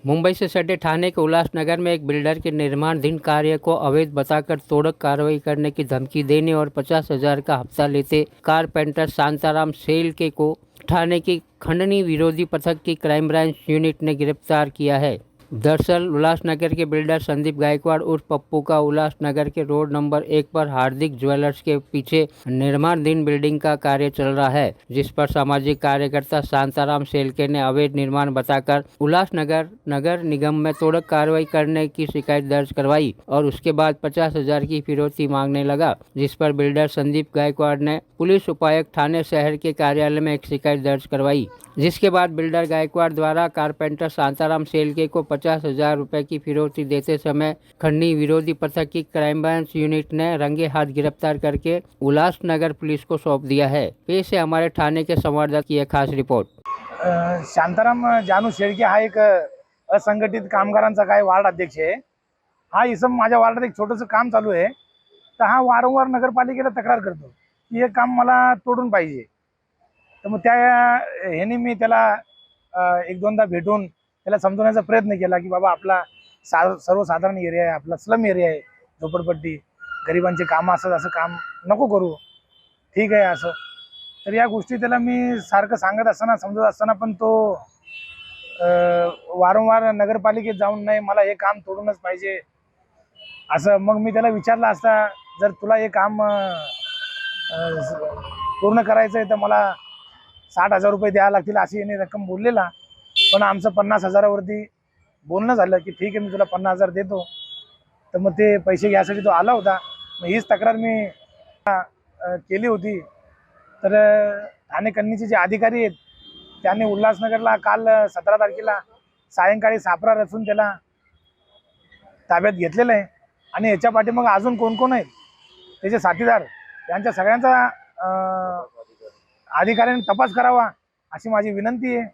मुंबई से सटे ठाणे के उल्लासनगर में एक बिल्डर के निर्माणाधीन कार्य को अवैध बताकर तोड़क कार्रवाई करने की धमकी देने और 50,000 का हफ्ता लेते कारपेंटर शांताराम शेलके को ठाणे की खंडनी विरोधी पथक की क्राइम ब्रांच यूनिट ने गिरफ्तार किया है। दरअसल उल्लासनगर के बिल्डर संदीप गायकवाड़ उर्फ पप्पू का उल्लासनगर के रोड नंबर 1 पर हार्दिक ज्वेलर्स के पीछे निर्माणाधीन बिल्डिंग का कार्य चल रहा है, जिस पर सामाजिक कार्यकर्ता शांताराम शेलके ने अवैध निर्माण बताकर उल्लासनगर नगर निगम में तोड़क कार्रवाई करने की शिकायत दर्ज करवाई और उसके बाद 50,000 की फिरौती मांगने लगा, जिस पर बिल्डर संदीप गायकवाड़ ने पुलिस उपायुक्त ठाणे शहर के कार्यालय में एक शिकायत दर्ज करवाई, जिसके बाद बिल्डर गायकवाड़ द्वारा कारपेंटर शांताराम शेलके को 50,000 रुपए की फिरौती देते समय खंडनी विरोधी पथक की क्राइम ब्रांच यूनिट ने रंगे हाथ गिरफ्तार करके उल्लासनगर पुलिस को सौंप दिया है। पेश है हमारे ठाणे के संवाददाता की एक खास रिपोर्ट। शांताराम जानू शेळके हा एक असंघटित कामगारांचा काय वार्ड अध्यक्ष आहे। हा इसम माझ्या वार्डात एक छोटंसं काम चालू आहे, तर हा वारंवार नगरपालिकेला तक्रार करतो की हे काम मला तोडून पाहिजे। तर मग त्या ह्याने मी त्याला एक दोनदा भेटून त्याला समजवण्याचा प्रयत्न केला की बाबा आपला सर्वसाधारण एरिया आहे, आपला स्लम एरिया आहे, झोपडपट्टी गरिबांचे कामं असतात, असं काम नको करू, ठीक आहे असं। तर या गोष्टी त्याला मी सारखं सांगत असताना समजत असताना पण तो वारंवार नगरपालिकेत जाऊन नाही मला हे काम तोडूनच पाहिजे असं। मग मी त्याला विचारलं असता जर तुला हे काम पूर्ण करायचं आहे तर मला 60,000 रुपये द्यावं लागतील अशी याने रक्कम बोललेला, पण आमचं 50,000वरती बोलणं झालं की ठीक आहे मी तुला 50,000 देतो। तर मग ते पैसे घ्यायसाठी तो आला होता। मग हीच तक्रार मी केली होती। तर ठाणे खंडणीचे जे अधिकारी आहेत त्यांनी उल्हासनगरला काल 17 तारखेला सायंकाळी सापळा रचून त्याला ताब्यात घेतलेलं आहे आणि याच्या पाठीमागे अजून कोण कोण आहेत त्याचे साथीदार यांच्या सगळ्यांचा अधिकाऱ्यांनी तपास करावा अशी माझी विनंती आहे।